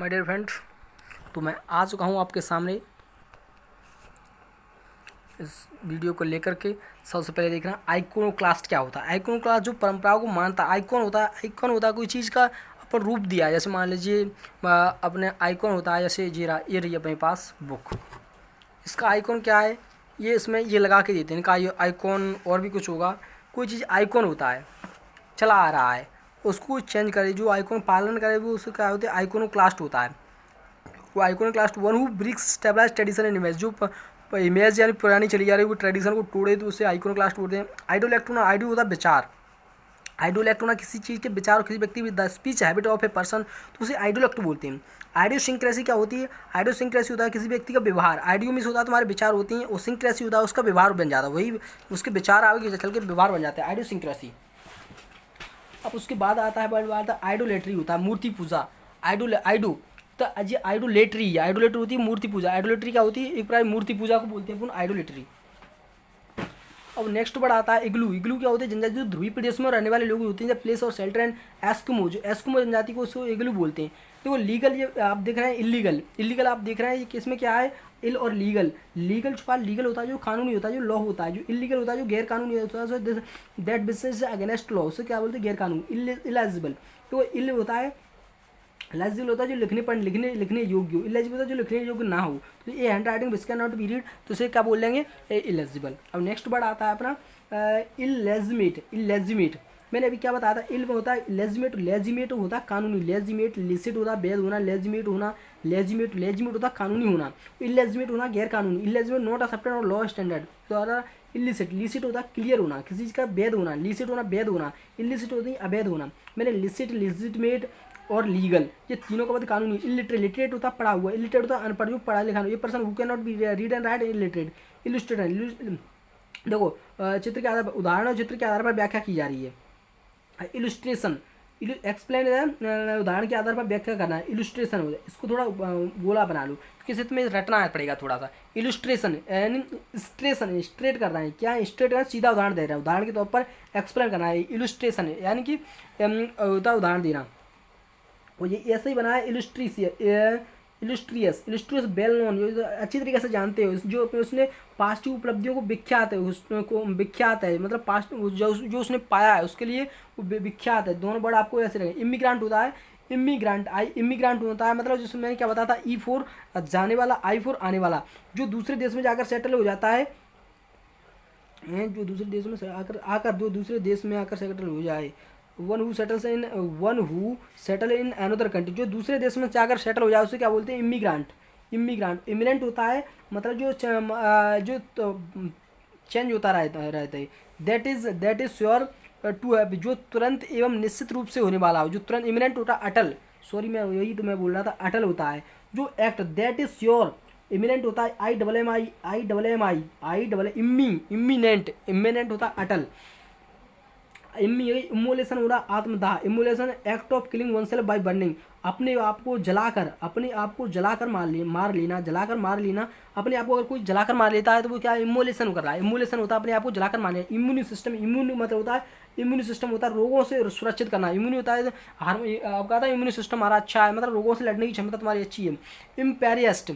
My dear friend, तो मैं आ चुका हूँ आपके सामने इस वीडियो को लेकर के। सबसे पहले देखना आइकोनोक्लास्ट क्या होता है। आइकोनोक्लास्ट जो परंपराओं को मानता है। आइकॉन होता है, आइकॉन होता है कोई चीज़ का अपन रूप दिया है। जैसे मान लीजिए अपने आइकॉन होता है, जैसे ये रही अपने पास बुक, इसका आइकॉन क्या है, ये इसमें ये लगा के देते हैं इनका आइकॉन। और भी कुछ होगा, कोई चीज़ आइकॉन होता है, चला आ रहा है, उसको चेंज करे, जो आइकॉन पालन करे वो उसका क्या होता है, आइकोनोक्लास्ट होता है। वो iconoclast one who breaks stabilize tradition and image, जो इमेज यानी पुरानी चली जा रही है वो ट्रेडिशन को तोड़े तो उसे आइकोनोक्लास्ट बोलते हैं। आइडोलेक्ट होना, आइडियो होता है विचार, आइडोलेक्ट होना किसी चीज़ के विचार और किसी व्यक्ति with the speech habit of a person, तो उसे आइडोलेक्ट बोलते हैं। आइडियोसिंक्रेसी क्या होती है, आइडियोसिंक्रेसी होता है किसी व्यक्ति का व्यवहार। आइडियो मीन्स होता है तुम्हारे विचार होती हैं, और सिंक्रेसी होता है उसका व्यवहार बन जाता है, वही उसके विचार आगे चल के व्यवहार बन जाता है, आइडियोसिंक्रेसी। अब उसके बाद आता है आइडोलेट्री होता है मूर्ति पूजा। आइडो तो अजय आइडोलेट्री, आइडोलेट्री होती है मूर्ति पूजा। आइडोलेट्री क्या होती है, एक प्रकार मूर्ति पूजा को बोलते हैं अपन आइडोलेट्री। अब नेक्स्ट वर्ड आता है इग्लू। इग्लू क्या होते हैं, जनजाति जो ध्रुवीय प्रदेश में रहने वाले लोग होते हैं, जब प्लेस और शेल्टर एंड एस्किमो, जो एस्किमो जनजाति को उसको इग्लू बोलते हैं। देखो लीगल, ये आप देख रहे हैं इलीगल, इलीगल आप देख रहे हैं, ये किसमें क्या है, इल और लीगल। लीगल जो लीगल होता है जो कानूनी होता है, जो लॉ होता है। जो इलीगल होता है जो गैर कानूनी होता है, दैट बिजनेस अगेंस्ट लॉ, उसे क्या बोलते हैं, गैर कानूनी। इलेजिबल, तो इल होता है, इलेजिबल होता है जो लिखने योग्य हो। इलेजिबल होता है जो लिखने योग्य ना हो, तो ये hand writing which can not B read, तो उसे क्या बोल लेंगे, इलेजिबल। अब नेक्स्ट वर्ड आता है अपना इलेजिमेट। इलेजिमेट मैंने अभी क्या बताया था, इल में होता है लेजिमेट, लेजिमेट होता है कानूनी, लेजिमेट लिसिट होता है वैध होना, लेजिमेट होना, लेजिमेट लेजिमेट होता है कानूनी होना, इलेजिमेट होना गैर कानूनी। इलेजिमेट नॉट एक्सेप्टेड और लॉ स्टैंडर्ड, तो इलिसिट, लिसिट होता है क्लियर होना, किसी चीज़ का वैध होना, लिसिट होना वैध होना, इलिसिट होती है अवैध होना। मैंने लिसिट, लिजिटमेट और लीगल, ये तीनों का मतलब कानूनी। इलिटरेट, लिटरेट होता है पढ़ा हुआ, इलिटरेट होता है अनपढ़, जो पढ़ा लिखा नहीं, ये person who can not B read and right. Illiterate, illustrate, देखो चित्र के आधार पर, उदाहरण और चित्र के आधार पर व्याख्या की जा रही है। इलुस्ट्रेशन, एक्सप्लेन उदाहरण के आधार पर व्याख्या करना है, इलुस्ट्रेशन हो जाए। इसको थोड़ा गोला बना लो, किसी तुम्हें रटना पड़ेगा थोड़ा सा। इलुस्ट्रेशन यानी स्ट्रेशन, स्ट्रेट करना है, क्या स्ट्रेट करना, सीधा उदाहरण दे रहा है, उदाहरण के तौर पर एक्सप्लेन करना है। इलुस्ट्रेशन यानी कि उदाहरण देना, और ये ऐसे ही बना है इलुस्ट्रियस, इलुस्ट्रियस वेल नोन, जो अच्छी तरीके से जानते हो, जो उसने पास्ट की उपलब्धियों को विख्यात है, उसको विख्यात है, मतलब पास्ट जो उसने पाया है उसके लिए वो विख्यात है। दोनों वर्ड आपको ऐसे लगेंगे। इमिग्रांट होता है, इमिग्रांट, इमिग्रांट होता है मतलब जिसमें मैंने क्या बताया था, ई फोर जाने वाला, आई फोर आने वाला, जो दूसरे देश में जाकर सेटल हो जाता है, जो दूसरे देश में आकर जो दूसरे देश में आकर सेटल हो जाए। One who settle in another country, जो दूसरे देश में जाकर सेटल हो जाए उसे क्या बोलते हैं, इमिग्रांट। इमिग्रांट, इमिनेंट होता है मतलब जो चेंज होता रहता है। That is sure to have, जो तुरंत एवं निश्चित रूप से होने वाला हो, जो तुरंत। इमिनेंट होता है अटल, सॉरी मैं यही तो मैं बोल रहा था, अटल होता है जो act. That is sure, imminent होता है इमिनेंट, इमिनेंट होता है अटल। इमोलेशन हो रहा आत्मदाह, immolation act of killing one self by burning, अपने आप को जलाकर मार लेना। अपने आप को अगर कोई जलाकर मार लेता है तो वो क्या इमोलेशन कर रहा है। इमोलेशन होता है अपने आप को जलाकर मार लेना। इम्यून सिस्टम, इम्यून मतलब होता है, इम्यून सिस्टम होता है रोगों से सुरक्षित करना। इम्यून होता है आपका था इम्यून सिस्टम हमारा अच्छा है, मतलब रोगों से लड़ने की क्षमता तुम्हारी अच्छी है। इम्पेरियस्ट,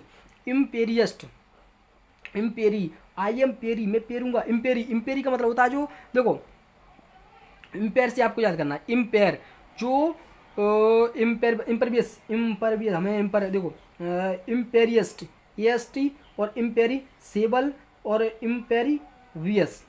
इम्पेरी, आई एम पेरी, मैं पेरूंगा। इम्पेरी का मतलब होता है जो, देखो इम्पेयर से आपको याद करना है, इम्पेयर जो इम्परवियस हमें इम्पर, देखो इम्पेरियस्ट, EST और इम्पेरी सेबल और इम्पेरीवियस।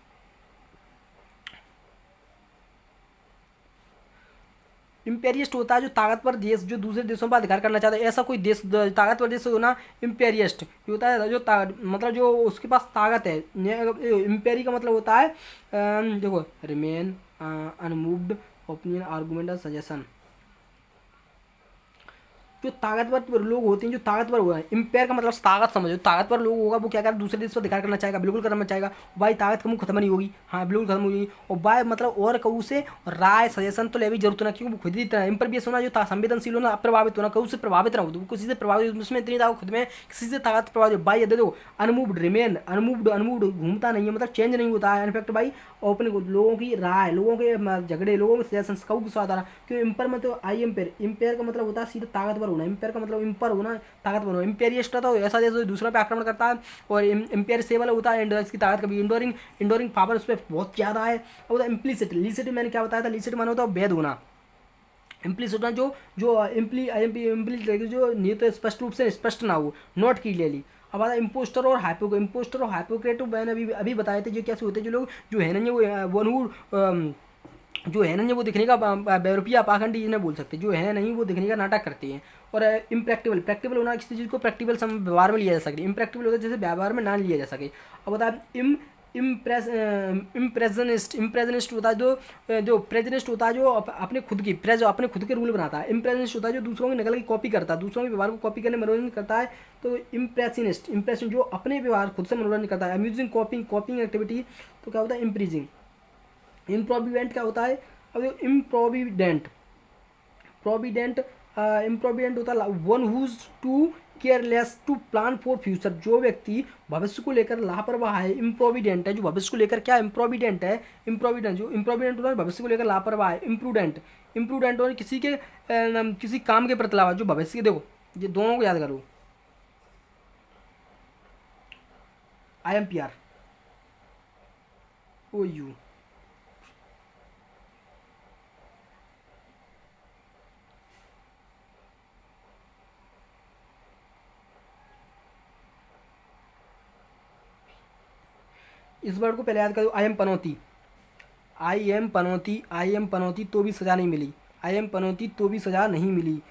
इम्पेरियस्ट होता है जो ताकतवर देश जो दूसरे देशों पर अधिकार करना चाहता है, ऐसा कोई देश ताकतवर देश होना इम्पेरियस्ट होता है, जो मतलब जो उसके पास ताकत है। इम्पेरी का मतलब होता है देखो रिमेन अनमूव्ड, ओपिनियन, आर्गूमेंट और सजेशन। जो ताकतवर लोग होते हैं, जो ताकतवर हुआ है, इम्पेयर का मतलब ताकत समझो। ताकतवर लोग होगा वो क्या करेगा, दूसरे देश पर अधिकार करना चाहेगा, बिल्कुल करना चाहेगा। भाई ताकत कम खत्म नहीं होगी, हाँ बिल्कुल खत्म होगी। और बाय मतलब और कहू से राय सजेशन तो ले भी जरूरत ना, क्योंकि वो खुद ही इतना इम्परवियस होना, जो संवेदनशील होना, अप्रभावित होना, कहू से प्रभावित ना हो, तो किसी से प्रभावित उसमें इतनी ताकत खुद में, किसी से ताकत प्रभावित। बाई दे दो अनमूव्ड, रिमेन अनमूव्ड घूमता नहीं है, मतलब चेंज नहीं होता है। इनफैक्ट भाई अपने लोगों की राय, लोगों के झगड़े, लोगों के सजेशन कहू के स्वाद आ रहा, क्योंकि इम्पर में तो आई इम्पेयर का मतलब होता है सीधा ताकतवर ताकतवर होना, इम्पेयर का मतलब इम्पर होना, ताकतवर होना। इम्पेरियस्ट होता है ऐसा जैसे दूसरों पे आक्रमण करता है, और इम्पेरिसेबल होता है एंड इसकी ताकत कभी इंडोरिंग पावर उस पर बहुत ज़्यादा है। और होता है इम्प्लीसिट, लिसिट मैंने क्या बताया था, लिसिट माना होता है वैध होना, इम्प्लीसिट होना जो जो इम्प्ली जो नहीं तो स्पष्ट रूप से स्पष्ट ना हो, नॉट क्लियरली। अब आता है इम्पोस्टर और हाइपोक्रेट मैंने अभी बताए थे जो कैसे होते हैं, जो लोग जो है ना वो वन जो है ना वो दिखने का बेवरूपिया पाखंडी जिन्हें बोल सकते हैं, जो है नहीं वो दिखने का नाटक करते हैं। और प्रैक्टिकल होना, किसी चीज़ को प्रैक्टिकल व्यवहार में लिया जा सके, इम्प्रैक्टिकल होता है जैसे व्यवहार में ना लिया जा सके। अब बता इम्प्रेजनिस्ट होता है जो प्रेजनिस्ट होता है जो अपने खुद के रूल बनाता है। इम्प्रेजनिस्ट होता है जो दूसरों की नकल की कॉपी करता है, दूसरों के व्यवहार को कॉपी करने मनोरंजन करता है। तो इम्प्रेशन जो अपने व्यवहार खुद से मनोरंजन करता है। अम्यूजिंग कॉपिंग एक्टिविटी, तो क्या होता है इम्प्रीजिंग। इम्प्रोविडेंट क्या होता है, अब इम्प्रोविडेंट होता है one who's too careless to plan for future, जो व्यक्ति भविष्य को लेकर लापरवाह है। इम्प्रोविडेंट है जो भविष्य को लेकर क्या इम्प्रोविडेंट है, जो इम्प्रोविडेंट होता है भविष्य को लेकर लापरवाह है। इम्प्रूडेंट और किसी काम के प्रति लावा, जो भविष्य के, देखो ये दोनों को याद करो, IMPR OU। इस वर्ड को पहले याद करो, आई एम पनौती तो भी सज़ा नहीं मिली, तो भी सज़ा नहीं मिली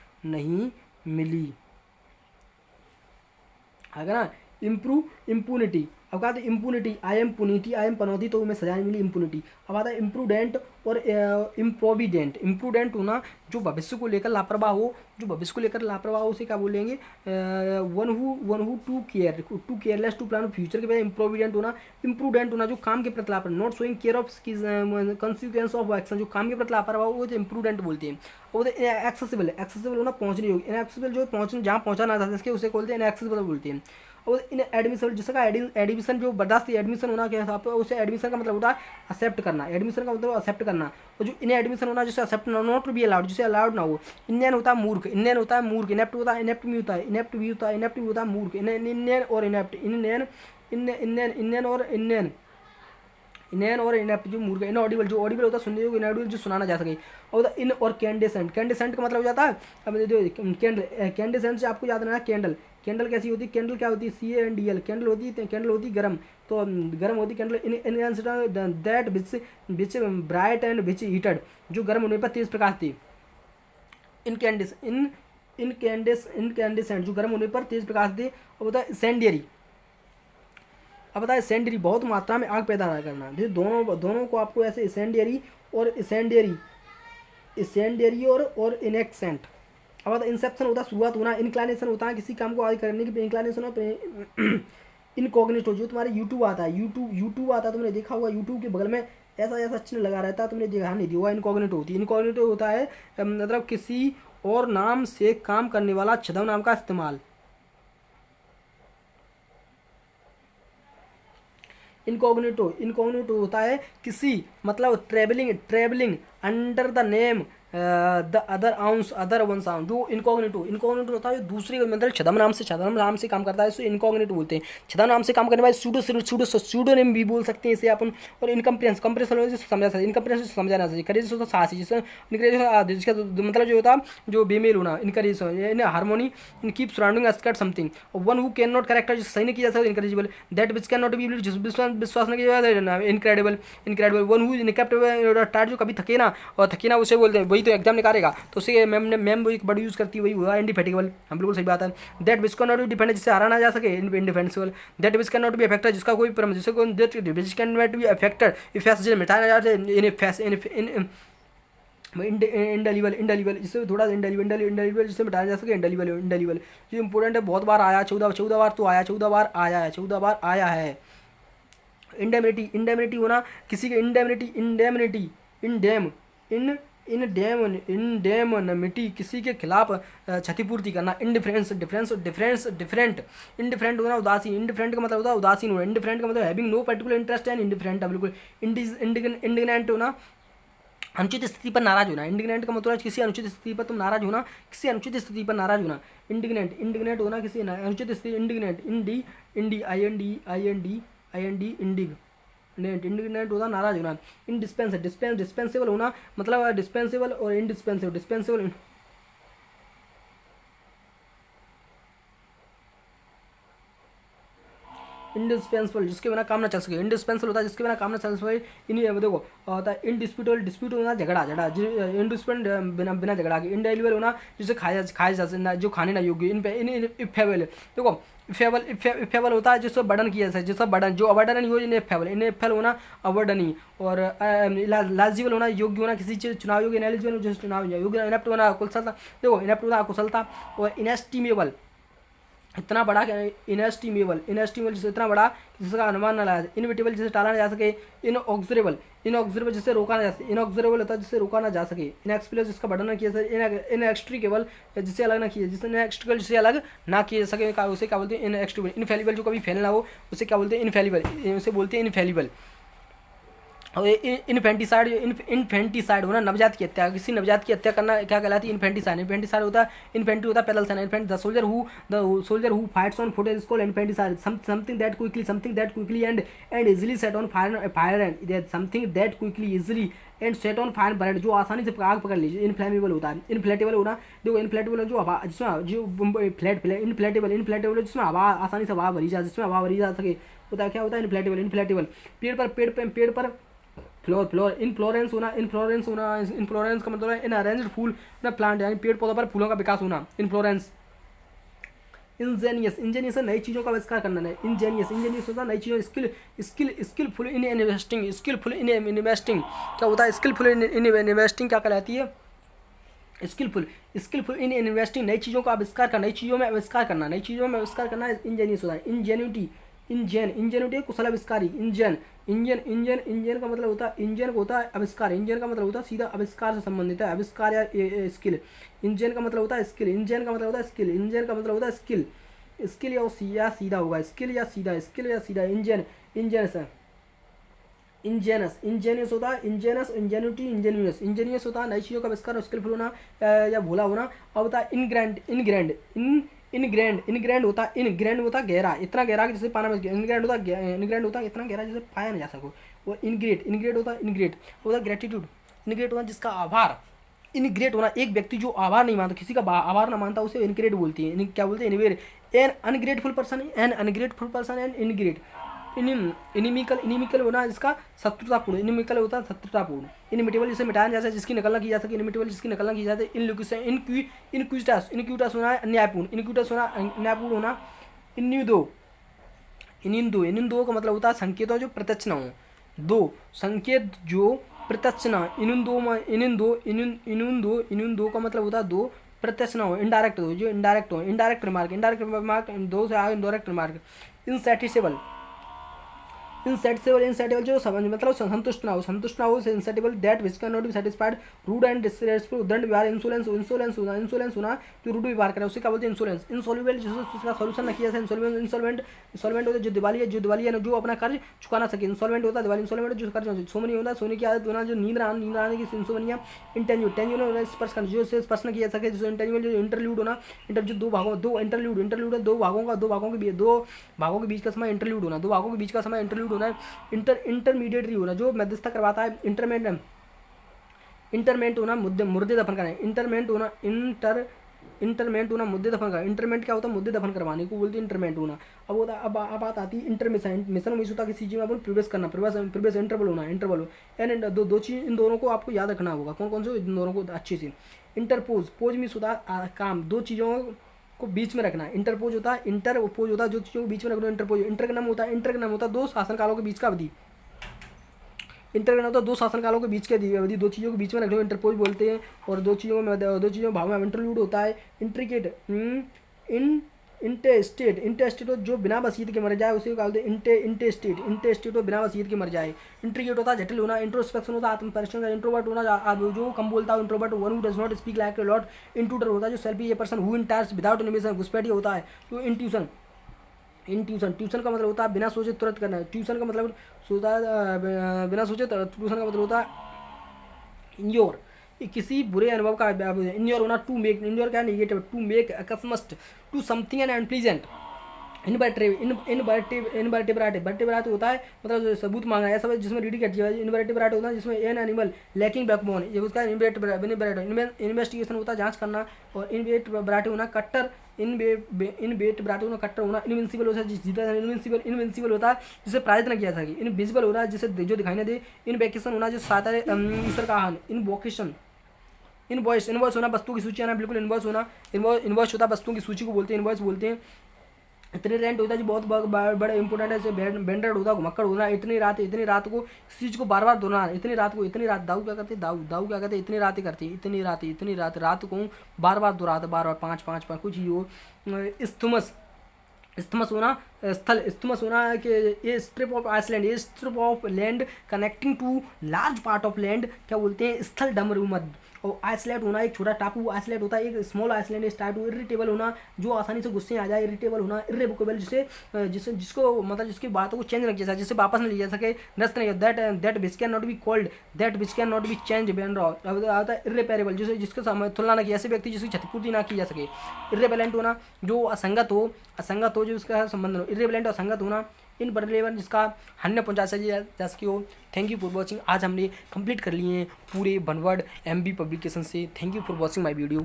है ना। इम्पूनिटी, अब कहा था इम्पूनिटी, आई एम पनौती तो मैं सजा नहीं मिली, इम्पूनिटी। अब आता है इम्प्रूडेंट और इम्प्रूडेंट होना जो भविष्य को लेकर लापरवाह हो, उसे क्या बोलेंगे, one who too careless to plan future के बाद इम्प्रोविडेंट होना जो काम के प्रति लापरवाह, not showing care of consequence of action, जो काम के प्रति लापरवाह वो इम्प्रूडेंट बोलते हैं। और एक्सेसिबल होना पहुँचने योग्य, इनएक्सेसिबल जो जहाँ पहुँचा ना था उसे बोलते हैं इनएक्सेसिबल बोलते हैं। और इन एडमिशन, जिसका एडमिशन जो बर्दाश्त एडमिशन होना क्या है, उसे एडमिशन का मतलब होता है एक्सेप्ट करना, एडमिशन का मतलब एक्सेप्ट करना। और जो इन एडमिशन होना जिसे एक्सेप्ट नॉट बी अलाउड, जिसे अलाउड ना हो। इंडियन होता है मूर्ख, इनेप्ट होता है इनेप्ट भी होता है मूर्ख। इंडियन और इनेप्ट, इंडियन और इनेप्ट जो मूर्ख, इनऑडिबल जो ऑडिबल होता है सुनने योग्य, इनऑडिबल जो सुनाना जा सके। और इन और कैंडेसेंट का मतलब हो जाता है, अब जो कैंडेसेंट से आपको याद रहना, कैंडल कैसी होती है, कैंडल क्या होती है, CANDL, कैंडल होती गर्म, तो गर्म होती candle. In that which bright and which heated, जो गर्म होने पर तेज प्रकाश थी। इनकैंडेसेंट जो गर्म होने पर तेज प्रकाश दे। और होता है इंसेंडियरी, अब बताए इंसेंडियरी बहुत मात्रा में आग पैदा ना करना। जैसे दोनों को आपको ऐसे इंसेंडियरी और इनेक्सेंट। अब आता है इंसेप्शन होता है शुरुआत होना, इनक्लाइनेशन होता है किसी काम को आगे करने की, इनक्लाइनेशन होता इनकॉग्निटो, जो तुम्हारे यूट्यूब आता है तुमने देखा होगा, यूट्यूब के बगल में ऐसा चिन्ह लगा रहता है, तुमने देखा नहीं दिया, इनकॉग्निटो होती है। इनकॉग्निटो होता है मतलब किसी और नाम से काम करने वाला छद्म नाम का इस्तेमाल। इनकॉग्निटो होता है किसी मतलब travelling under the name the other one sound, जो इनकॉग्निटो होता है दूसरे मतलब छद्म नाम से काम करता है, इसको इनकॉग्निटो बोलते हैं। छद्म नाम से काम करने वाले सूडोनेम भी बोल सकते हैं इसे अपन। और कंप्रेशन समझा सकते, इनकम्प्रेशन समझा ना सकते। करेज होता साहसी, जिसका मतलब जो होता जो बेमेल होना, encourage harmony in keep surrounding अस्कट something. One who can not corrected, सही नहीं किया जा सकता, incorrigible. That which can not be विश्वास नहीं किया जाता, इनक्रेडिबल। वन हु इनकेप्ट टार्ट, जो कभी थके ना उसे बोलते हैं, वही तो एग्जाम निकालेगा, तो उसे मैम वही बड़ी यूज़ करती है, वही हुआ इंडिफेटिबल। हम बिल्कुल सही बात है। That which can not be defend, जिससे हरा ना जा सके, indefensible. That which can not be affected, जिसका कोई which can not be affected effect, जिसे मिटाया जाता है, इंडेलिबल, जिससे थोड़ा इंडेलिबल जिससे मिटाया जा सके, इंडेलिबल जो इंपॉर्टेंट है, बहुत बार आया, 14 बार तो आया, 14 बार आया है। इंडेमिनिटी होना किसी के, इंडेमनिटी किसी के खिलाफ क्षतिपूर्ति करना। इंडिफरेंट होना उदासीन, इंडिफरेंट का मतलब होता है उदासीन होना, इंडिफरेंट का मतलब having no particular interest and indifferent है बिल्कुल। इंडिग्नेंट होना अनुचित स्थिति पर नाराज होना। इंडिग्नेंट का मतलब है किसी अनुचित स्थिति पर तुम नाराज होना, किसी अनुचित स्थिति पर नाराज होना। इंडिग्नेंट, इंडिग्नेंट होना किसी अनुचित स्थिति। Indignant, indi indi I N D I N D I N D indignant, indignant होना नाराज होना। डिस्पेंसेबल होना मतलब डिस्पेंसेबल और इंडिस्पेंसेबल। डिस्पेंसेबल इंडिस्पेंसिबल जिसके बिना काम ना चल सके। इंडिस्पेंसिबल होता है जिसके बिना काम ना चल सके। इन देखो होता है इंडिस्प्यूटेबल, डिस्प्यूट होना झगड़ा, इंडिस्पेंड बिना बिना झगड़ा के। इंडेलिबल होना जिसे खाया जा सकता, जो खाने ना योग्य। इन इफेबल देखो इफेबल होता है जिससे बर्डन किया जाए, जिससे बर्डन जो अवर्डन नहीं हो इनएफेबल। इनएफेबल होना अवर्डनी। और लाजिबल होना योग्य होना किसी चीज चुनाव योग्य। इनएलिजिबल जो चुनाव योग्य। इनेप्ट होना कुशलता, देखो इनेप्ट होता कुशलता। और इनएस्टिमेबल इतना बड़ा इनएस्टिमेबल, इनएस्टिमेबल जिससे इतना बड़ा जिसका अनुमान न लगाया जाए। इनविटेबल जिसे टाला ना जा सके। इनऑक्सरेबल, इनऑक्सरेबल जिससे रोका ना जा सके। इनऑक्सरेबल होता है जिससे रोका ना जा सके। इनएक्सप्लेबल जिसका बर्डन ना किया जा सके। इनएक्सट्रिकेबल जिससे अलग ना किया, जिससे इनएक्सट्रिकल जिससे अलग ना किया जा सके उसे क्या बोलते हैं इनएक्सट्रिकल। इनफेलिबल जो कभी फेल ना हो उसे क्या बोलते हैं इनफेलिबल, उसे बोलते हैं इनफेलिबल। और इन्फेंटिसाइड, इन्फेंटिसाइड होना नवजात की हत्या, किसी नवजात की हत्या करना क्या कहलाती है इन्फेंटिसाइड। इन्फेंटिसाइड होता है, इन्फेंटी होता है पैदल सेना। Infant the soldier who fights on foot is called infanticide. Something that quickly and easily set on fire and something that quickly easily and set on fire bird जो आसानी से आग पकड़ लीजिए। इनफ्लेमेबल होता है। इनफ्लेटेबल होना देखो इनफ्लेटेबल जो हवा जिसमें जो फ्लैट इनफ्लेटेबल जिसमें हवा आसानी से हवा भरी जा, जिसमें हवा भरी जा सके होता है क्या होता है इनफ्लेटेबल। पेड़ पर फ्लोर इनफ्लोरेंस होना। इनफ्लोरेंस का मतलब है इन अरेंज्ड फूल ना प्लांट, यानी पेड़ पौधों पर फूलों का विकास होना। इनफ्लोरेंस। इंजेनियस नई चीज़ों का आविष्कार करना है। इंजेनियस होता है नई चीज़ों। स्किलफुल इन इन्वेस्टिंग क्या होता है स्किलफुल इन इन्वेस्टिंग क्या कहलाती है स्किलफुल इन इन्वेस्टिंग नई चीज़ों का आविष्कार करना, नई चीज़ों में आविष्कार करना इंजेनियस होता है। इंजेन्युटी कुशल आविष्कारी। इंजन का मतलब होता है इंजन को होता है आविष्कार। इंजन का मतलब होता है सीधा आविष्कार से संबंधित है, आविष्कार या स्किल। इंजन का मतलब होता है स्किल। इंजन का मतलब होता है स्किल। इंजन का मतलब होता है स्किल या सीधा होगा, स्किल या सीधा। इंजेनियस होता है इंजेन्यूटी होता है नई चीज़ों का आविष्कार। स्किलफुल होना या भोला होना। अब होता है इनग्रैंड होता है गहरा, इतना गहरा कि जिसे पाना में। इनग्रैंड होता है इतना गहरा जिसे पाया नहीं जा सको। और इनग्रेट होता है ग्रेटिट्यूड। इनग्रेट होता है जिसका आभार। इनग्रेट होना एक व्यक्ति जो आभार नहीं मानता, किसी का आभार ना मानता उसे इनग्रेट बोलती है। क्या बोलते हैं इनवेर। An ungrateful person and ingrate. Inimical होना जिसका शत्रुतापूर्ण। इनिमिकल होता है शत्रुतापूर्ण। इनमिटेबल जिसे मिटाया जा सके, जिसकी नकल ना की जा सके। इनमिटेबल जिसकी नकल ना की जा सके। इनक्यूटस होना अन्यायपूर्ण। इनक्यूटस होना अन्यायपूर्ण होना। इनिंदो का मतलब होता है संकेतों जो प्रत्यक्ष न हो। दो संकेत जो प्रत्यक्ष न। इनिंदो का मतलब होता है दो प्रत्यक्ष न हो। इनडायरेक्ट दो जो इनडायरेक्ट हो। इनडायरेक्ट रिमार्क दो से आगे इनडायरेक्ट रिमार्क। इनसेटिबल जो समझ मतलब संतुष्ट ना हो insatiable that which can not be satisfied. Rude and disrespectful उद्दंड व्यवहार। इंसोलेंस होना जो रूड व्यवहार करे उसे क्या बोलते हैं इंसोलेंस। इंसॉल्वेबल जिसका सॉल्यूशन ना किया जाए। इंसॉल्वेंट होता है जो दिवालिया जो अपना कर्ज चुका ना सके। इंसॉल्वेंट होता है दिवाली। इंसॉल्वेंट जो कर्ज सोमनी होता है सोने की आदत होना जो नींद आने की इंसोमनिया। इंटेंजिबल स्पर्श करना जो से स्पर्श न किया सके। जो इंटेंजिबल जो इंटरल्यूड होना। दो भागों के बीच का समय इंटरल्यूड होना। दो भागों के बीच का समय इंटरल्यूड होना। इंटरमीडिएटरी होना जो मध्यस्थता करवाता है। इंटरमेंट होना मुर्दे दफन करना। इंटरमेंट होना मुद्दे दफन करना। इंटरमेंट क्या होता है मुद्दे दफन करवाने को बोलते हैं इंटरमेंट होना। अब बात आती है इंटरमिशन। मिशन में होता है किसी चीज़ में अपन प्रवेश करना। प्रवेश इंटरवल होना। एंड दो चीज़ इन दोनों को आपको याद रखना होगा। कौन से इन दोनों को अच्छे से। पोज में सुधार काम दो चीज़ों को बीच में रखना। इंटरपोज होता है इंटरपोज होता है जो चीज़ों को बीच में रखना। इंटरपोज इंटरगनम होता है दो शासनकालों के बीच का अवधि। इंटरगनम होता है दो शासनकालों के बीच की अवधि दो चीज़ों के बीच में रखने को इंटरपोज बोलते हैं। और दो चीज़ों भाव में इंटरल्यूड होता है। इंट्रिकेट इंटेस्टेट जो बिना वसीयत के मर जाए उसे क्या बोलते हैं इंटेस्टेट बिना वसीयत के मर जाए। इंट्रिकेट होता है जटिल होना। इंट्रोस्पेक्शन होता है आत्मपरीक्षण का। इंट्रोवर्ट होना जो कम बोलता है introvert. One who does not speak like a lot. Intruder होता है जो selfie a person who enters without information. घुसपैठी होता है जो ट्यूशन का मतलब होता है बिना सोचे तुरंत करना है। ट्यूशन का मतलब होता है बिना सोचे। ट्यूशन का मतलब होता है इंयोर किसी बुरे अनुभव का इंयोर होना, टू मेक, इंयोर क्या negative, to make accustomed to something and unpleasant. Invertebrate होता है मतलब सबूत मांगना, ऐसा जिसमें रीडिंग करती है। इनवर्टिब्राट होता है जिसमें एन एनिमल लैकिंग बैकबोन, ये उसका इन्वेस्टिगेशन होता है जांच करना। और इनवेटिब्राट होना कट्टर, इनवेटिब्राट होना कट्टर होना। इनविंसिबल होता है जीता, इनविंसिबल होता है जिसे पराजित न किया जा सके। इनविजिबल हो रहा है जिसे जो दिखाई न दे। इनवेकेशन होना जो साता है ईश्वर का आह्वान। इनवोकेशन, इनवॉइस, इनवॉइस होना वस्तु की सूची आना, बिल्कुल इनवॉइस होना। इनवॉइस होता है वस्तुओं की सूची को बोलते हैं, इनवॉइस बोलते हैं। इतनी रेंट होता है जो बहुत बड़ा इंपॉर्टेंट है, जैसे बेंडेड होता है, घुमक्कड़ होना। इतनी रात को इस चीज़ को बार बार दोहराना। इतनी रात दाऊ क्या करते, दाऊ क्या करते, इतनी रात ही करती, इतनी रात को बार बार दोहराते, बार पाँच कुछ ही हो। इस्थुमस, इस्थमस होना स्थल, इस्थमस होना कि ये स्ट्रिप ऑफ आइसलैंड, ये strip of land connecting to large part of land क्या बोलते हैं, स्थल डमरूमद। और आइसलैंड होना एक छोटा टापू, आइसलैंड होता है एक स्मॉल आइसलैंड इस टाइप। इरिटेबल होना जो आसानी से गुस्से आ जाए, इरिटेबल होना। इरेवोकेबल जिसको मतलब जिसकी बातों को चेंज नहीं किया जा, जिसे वापस नहीं लिया जा सके, नष्ट नहीं। That which can not be called, that which can not B change ban raw. आता है इरेपेरेबल जिसके तुलना न किया, ऐसे व्यक्ति जिसकी क्षतिपूर्ति ना की जा सके। इरेपेलेंट होना जो असंगत हो जो उसका संबंध हो। इरेपेलेंट असंगत होना। इनपरलेवन जिसका हानि पहुंचा जा सके हो। Thank you for watching. आज हमने कंप्लीट कर लिए हैं पूरे 1 वर्ड MB पब्लिकेशन से। Thank you for watching my video.